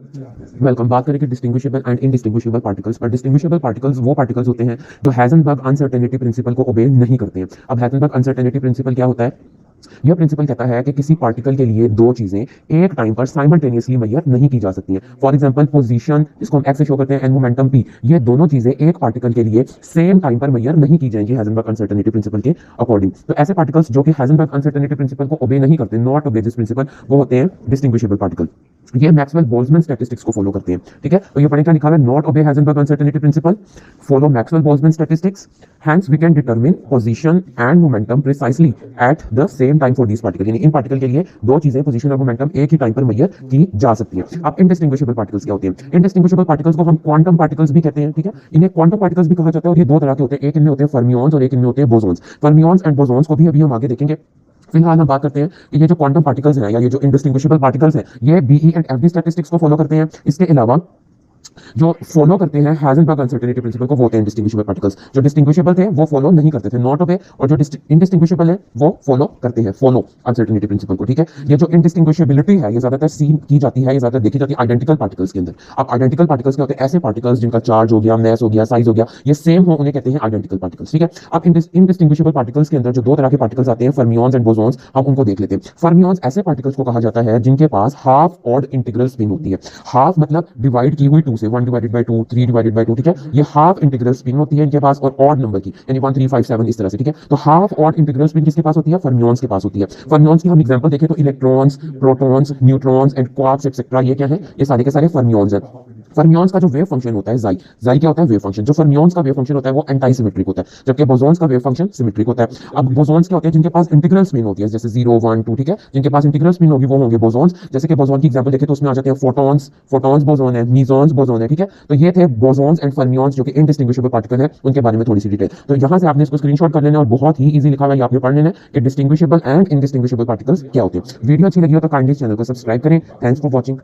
Welcome. बात करें कि डिस्टिंग्विशेबल एंड इनडिस्टिंग्विशेबल पार्टिकल्स पर। डिस्टिंग्विशेबल पार्टिकल्स वो पार्टिकल्स होते हैं जो हाइजेनबर्ग अनसर्टेनिटी प्रिंसिपल को ओबे नहीं करते हैं। अब हाइजेनबर्ग अनसर्टेनिटी प्रिंसिपल क्या होता है? यह प्रिंसिपल कहता है कि किसी पार्टिकल के लिए दो चीजें एक टाइम पर साइमल्टेनियसली मेजर नहीं की जा सकती हैं। फॉर एग्जांपल पोजीशन, जिसको हम एक्स से शो करते हैं, एंड मोमेंटम पी, ये दोनों चीजें एक पार्टिकल के लिए सेम टाइम पर मेजर नहीं की जाएंगी हाइजेनबर्ग अनसर्टेनिटी प्रिंसिपल के अकॉर्डिंग। तो ऐसे पार्टिकल्स जो कि हाइजेनबर्ग अनसर्टेनिटी प्रिंसिपल को ओबे नहीं करते, नॉट ओबे दिस प्रिंसिपल, वो होते हैं डिस्टिंग्विशेबल पार्टिकल। ये मैक्सवेल बोल्ट्जमैन स्टैटिस्टिक्स को फॉलो करते हैं। ठीक है, तो ये पढ़े क्या लिखा है? Not obey Heisenberg uncertainty principle, follow Maxwell Boltzmann statistics, hence we can determine position and momentum precisely at the same time for these particle। यानी इन पार्टिकल के लिए दो चीजें पोजीशन और मोमेंटम एक ही टाइम पर मेजर की जा सकती है। अब इनडिस्टिंग्विशेबल पार्टिकल्स क्या होते हैं? इनडिस्टिंग्विशेबल पार्टिकल्स को हम क्वांटम पार्टिकल्स भी कहते हैं। ठीक है, इन्हें क्वांटम पार्टिकल्स भी कहा जाता है और ये दो तरह के होते हैं। एक इनमें होते हैं फर्मियॉन्स और एक इनमें होते हैं बोसॉन्स। फर्मियॉन्स एंड बोसॉन्स को भी अभी हम आगे देखेंगे। फिलहाल हम बात करते हैं कि ये जो क्वांटम पार्टिकल्स हैं या ये जो इनडिस्टिंग्विशेबल पार्टिकल्स हैं, ये बीई एंड एफडी स्टैटिस्टिक्स को फॉलो करते हैं। इसके अलावा जो फॉलो करते हैं हाइजेनबर्ग अनसर्टेनिटी प्रिंसिपल को, वो होते हैं डिस्टिंग्विशेबल पार्टिकल्स। जो डिस्टिंग्विशेबल थे वो फॉलो नहीं करते थे, नॉट ओबे, और जो इनडिस्टिंग्विशेबल है वो फॉलो करते हैं, फॉलो अनसर्टेनिटी प्रिंसिपल को। ठीक है, ये जो इनडिस्टिंग्विशेबिलिटी है ये ज्यादातर सीन की जाती है, ये ज्यादा देखी जाती है आइडेंटिकल पार्टिकल्स के अंदर। अब आइडेंटिकल पार्टिकल्स क्या होते हैं? ऐसे पार्टिकल्स जिनका चार्ज हो गया, मैस हो गया, साइज हो गया, ये सेम हो, उन्हें कहते हैं आइडेंटिकल पार्टिकल्स। ठीक है, अब इनडिस्टिंग्विशेबल पार्टिकल्स के अंदर जो दो तरह के पार्टिकल्स आते हैं, फर्मियॉन्स एंड बोसॉन्स, हम उनको देख लेते हैं। फर्मियॉन्स ऐसे पार्टिकल्स को कहा जाता है जिनके पास हाफ ऑड इंटीग्रल स्पिन होती है। हाफ मतलब डिवाइड की हुई 2 से, 1 डिवाइडेड बाय 2, 3 डिवाइडेड बाय 2। ठीक है, ये हाफ इंटीग्रल स्पिन होती है इनके पास, और ऑड नंबर की, यानी 1 3 5 7 इस तरह से। ठीक है, तो हाफ ऑड इंटीग्रल स्पिन किसके पास होती है? फर्मियॉन्स के पास होती है। फर्मियॉन्स की हम एग्जांपल देखें तो electrons, protons, neutrons and quarks etcetera, ये क्या है? ये सारे के सारे फर्मियॉन्स हैं। फर्मियॉन्स का जो वेव फंक्शन होता है जाई, जाई क्या होता है? Wave function. जो फर्मियॉन्स का वेव फंक्शन होता है वो एंटी सिमेट्रिक होता है, जबकि बोसॉन्स का वेव फंक्शन सिमेट्रिक होता है। अब बोसॉन्स क्या होते हैं? जिनके पास इंटीग्रल स्पिन होती है, जैसे 0 1 2। ठीक है, जिनके पास इंटीग्रल स्पिन होगी वो होंगे बोसॉन्स। जैसे कि बोसॉन की एग्जांपल देखें तो उसमें आ जाते हैं फोटॉन्स, फोटॉन्स बोसॉन है, मीसॉन्स बोसॉन है। ठीक है, तो ये थे बोसॉन्स एंड फर्मियॉन्स जो कि इनडिस्टिंग्विशेबल पार्टिकल है, उनके बारे में थोड़ी सी डिटेल। तो यहाँ से आपने इसको स्क्रीनशॉट कर लेना और बहुत ही इजी लिखा हुआ है, आपने पढ़ लेना कि डिस्टिंग्विशेबल एंड इनडिस्टिंग्विशेबल पार्टिकल्स क्या होते हैं। वीडियो अच्छी लगी हो तो काइंडली चैनल को सब्सक्राइब करें। Thanks for watching.